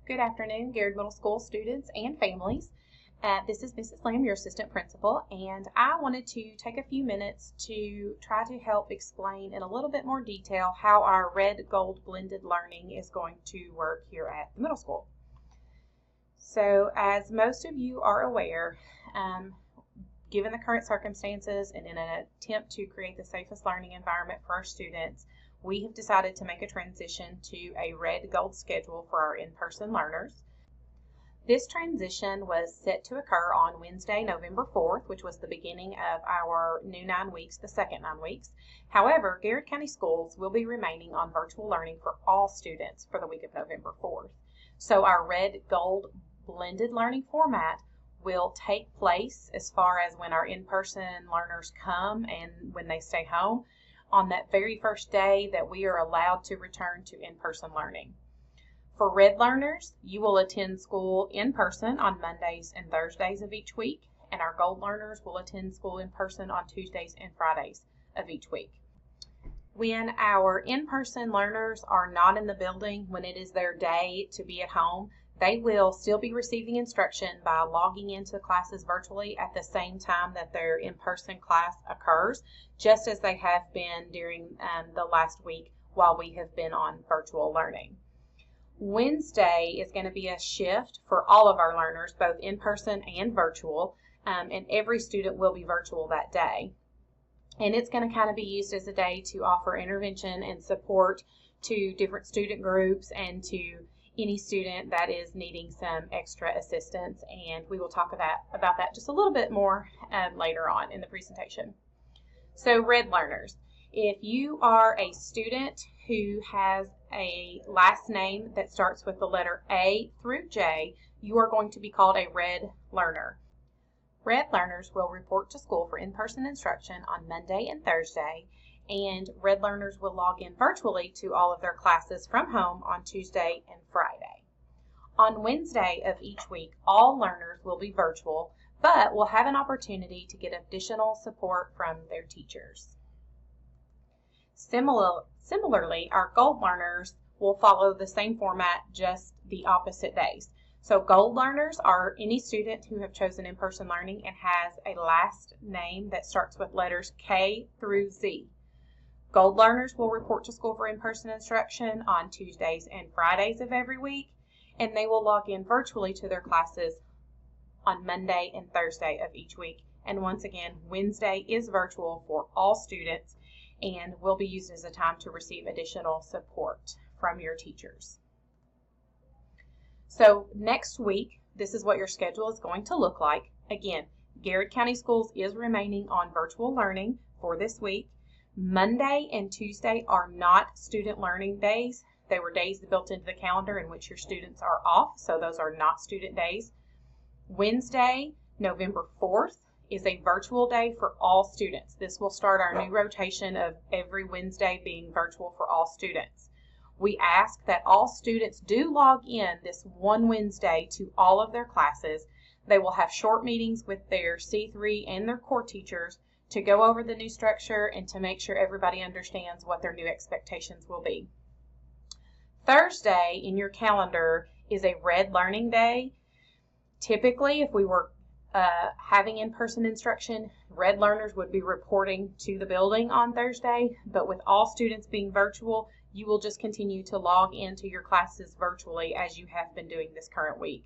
Good afternoon, Garrett Middle School students and families. This is Mrs. Lamb, your assistant principal, and I wanted to take a few minutes to try to help explain in a little bit more detail how our red gold blended learning is going to work here at the middle school. So as most of you are aware, given the current circumstances and in an attempt to create the safest learning environment for our students, we have decided to make a transition to a red gold schedule for our in-person learners. This transition was set to occur on Wednesday, November 4th, which was the beginning of our new 9 weeks, the second 9 weeks. However, Garrett County Schools will be remaining on virtual learning for all students for the week of November 4th. So our red gold blended learning format will take place as far as when our in-person learners come and when they stay home on that very first day that we are allowed to return to in-person learning. For red learners, you will attend school in person on Mondays and Thursdays of each week, and our gold learners will attend school in person on Tuesdays and Fridays of each week. When our in-person learners are not in the building, when it is their day to be at home, they will still be receiving instruction by logging into classes virtually at the same time that their in-person class occurs, just as they have been during the last week while we have been on virtual learning. Wednesday is going to be a shift for all of our learners, both in-person and virtual, and every student will be virtual that day. And it's going to kind of be used as a day to offer intervention and support to different student groups and to any student that is needing some extra assistance, and we will talk about that just a little bit more later on in the presentation. So red learners, if you are a student who has a last name that starts with the letter A through J, you are going to be called a red learner. Red learners will report to school for in-person instruction on Monday and Thursday, and red learners will log in virtually to all of their classes from home on Tuesday and Friday. On Wednesday of each week, all learners will be virtual, but will have an opportunity to get additional support from their teachers. Similarly, our gold learners will follow the same format, just the opposite days. So gold learners are any student who have chosen in-person learning and has a last name that starts with letters K through Z. Gold learners will report to school for in-person instruction on Tuesdays and Fridays of every week, and they will log in virtually to their classes on Monday and Thursday of each week. And once again, Wednesday is virtual for all students and will be used as a time to receive additional support from your teachers. So next week, this is what your schedule is going to look like. Again, Garrett County Schools is remaining on virtual learning for this week. Monday and Tuesday are not student learning days. They were days built into the calendar in which your students are off, so those are not student days. Wednesday, November 4th, is a virtual day for all students. This will start our new rotation of every Wednesday being virtual for all students. We ask that all students do log in this one Wednesday to all of their classes. They will have short meetings with their C3 and their core teachers to go over the new structure and to make sure everybody understands what their new expectations will be. Thursday in your calendar is a red learning day. Typically, if we were having in-person instruction, red learners would be reporting to the building on Thursday, but with all students being virtual, you will just continue to log into your classes virtually as you have been doing this current week.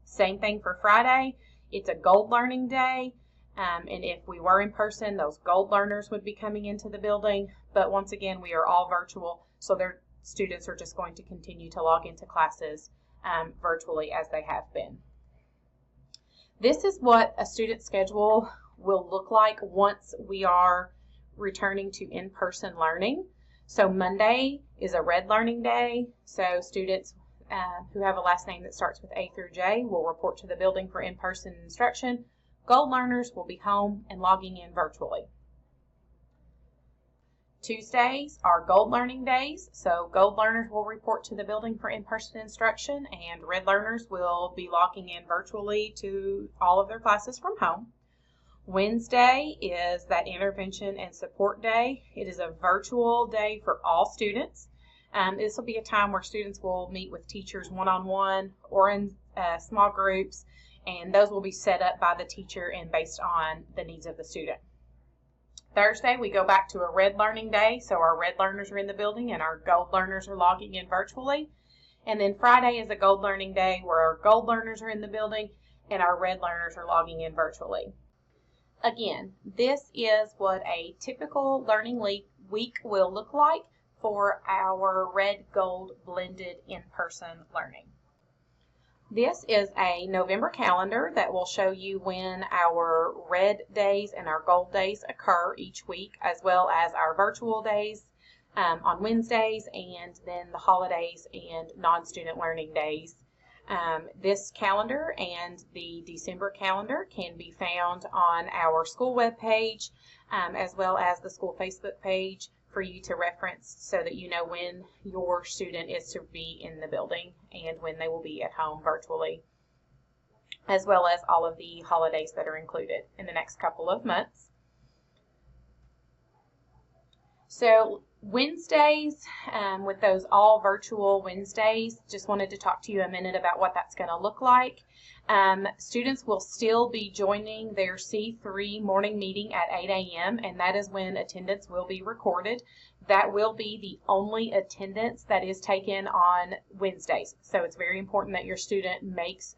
Same thing for Friday. It's a gold learning day. And if we were in person, those gold learners would be coming into the building. But once again, we are all virtual, so their students are just going to continue to log into classes virtually as they have been. This is what a student schedule will look like once we are returning to in-person learning. So Monday is a red learning day, so students who have a last name that starts with A through J will report to the building for in-person instruction. Gold learners will be home and logging in virtually. Tuesdays are gold learning days, so gold learners will report to the building for in-person instruction, and red learners will be logging in virtually to all of their classes from home. Wednesday is that intervention and support day. It is a virtual day for all students. This will be a time where students will meet with teachers one-on-one or in small groups, and those will be set up by the teacher and based on the needs of the student. Thursday, we go back to a red learning day, so our red learners are in the building and our gold learners are logging in virtually. And then Friday is a gold learning day where our gold learners are in the building and our red learners are logging in virtually. Again, this is what a typical learning week will look like for our red gold blended in-person learning. This is a November calendar that will show you when our red days and our gold days occur each week, as well as our virtual days on Wednesdays, and then the holidays and non-student learning days. This calendar and the December calendar can be found on our school webpage, as well as the school Facebook page for you to reference so that you know when your student is to be in the building and when they will be at home virtually, as well as all of the holidays that are included in the next couple of months. So Wednesdays, with those all virtual Wednesdays, just wanted to talk to you a minute about what that's going to look like. Students will still be joining their C3 morning meeting at 8 a.m. and that is when attendance will be recorded. That will be the only attendance that is taken on Wednesdays. So it's very important that your student makes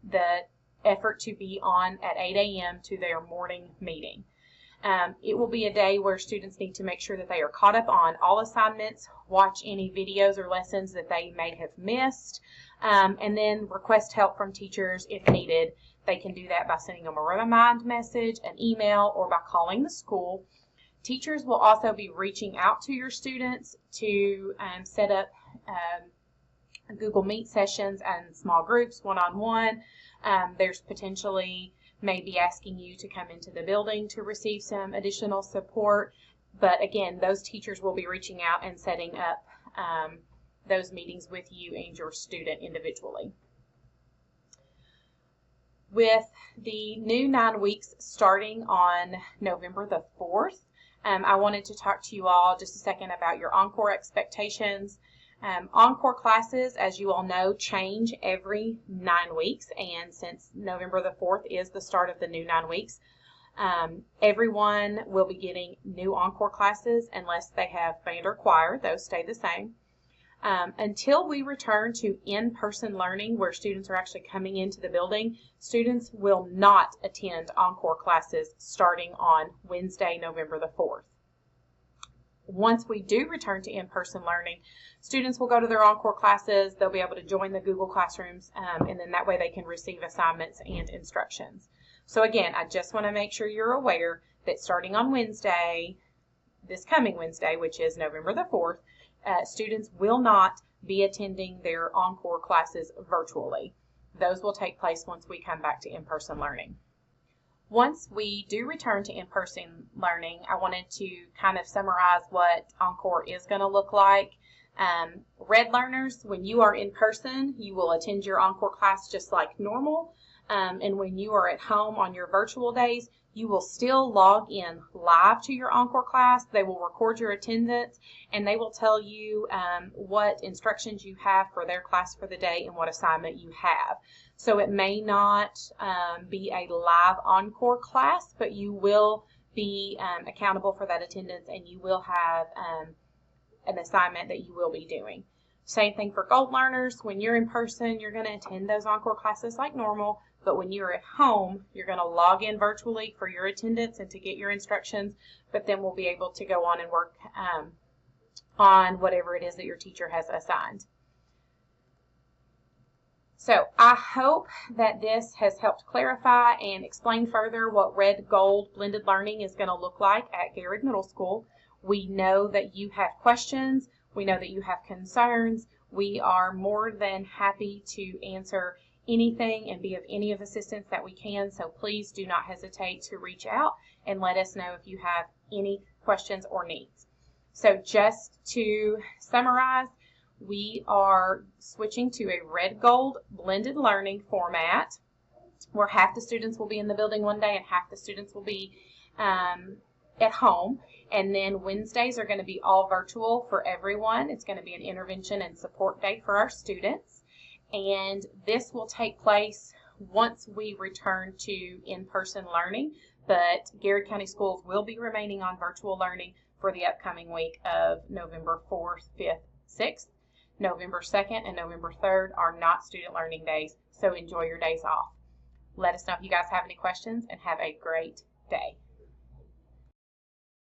the effort to be on at 8 a.m. to their morning meeting. It will be a day where students need to make sure that they are caught up on all assignments, watch any videos or lessons that they may have missed, and then request help from teachers if needed. They can do that by sending them a remind message, an email, or by calling the school. Teachers will also be reaching out to your students to set up Google Meet sessions and small groups one-on-one. There's potentially maybe asking you to come into the building to receive some additional support. But again, those teachers will be reaching out and setting up those meetings with you and your student individually. With the new 9 weeks starting on November the 4th, I wanted to talk to you all just a second about your Encore expectations. Encore classes, as you all know, change every 9 weeks, and since November the 4th is the start of the new 9 weeks, everyone will be getting new Encore classes unless they have band or choir. Those stay the same. Until we return to in-person learning where students are actually coming into the building, students will not attend Encore classes starting on Wednesday, November the 4th. Once we do return to in-person learning, students will go to their Encore classes. They'll be able to join the Google Classrooms, and then that way they can receive assignments and instructions. So again, I just want to make sure you're aware that starting on Wednesday, this coming Wednesday, which is November the 4th, students will not be attending their Encore classes virtually. Those will take place once we come back to in-person learning. Once we do return to in-person learning, I wanted to kind of summarize what Encore is going to look like. Red learners, when you are in person, you will attend your Encore class just like normal. And when you are at home on your virtual days, you will still log in live to your Encore class. They will record your attendance and they will tell you what instructions you have for their class for the day and what assignment you have. So it may not be a live Encore class, but you will be accountable for that attendance and you will have an assignment that you will be doing. Same thing for gold learners. When you're in person, you're going to attend those Encore classes like normal, but when you're at home, you're going to log in virtually for your attendance and to get your instructions, but then we'll be able to go on and work on whatever it is that your teacher has assigned. So I hope that this has helped clarify and explain further what red-gold blended learning is going to look like at Garrett Middle School. We know that you have questions. We know that you have concerns. We are more than happy to answer anything and be of any of assistance that we can. So please do not hesitate to reach out and let us know if you have any questions or needs. So just to summarize, we are switching to a red-gold blended learning format where half the students will be in the building one day and half the students will be at home. And then Wednesdays are going to be all virtual for everyone. It's going to be an intervention and support day for our students. And this will take place once we return to in-person learning. But Garrett County Schools will be remaining on virtual learning for the upcoming week of November 4th, 5th, 6th. November 2nd and November 3rd are not student learning days, so enjoy your days off. Let us know if you guys have any questions, and have a great day.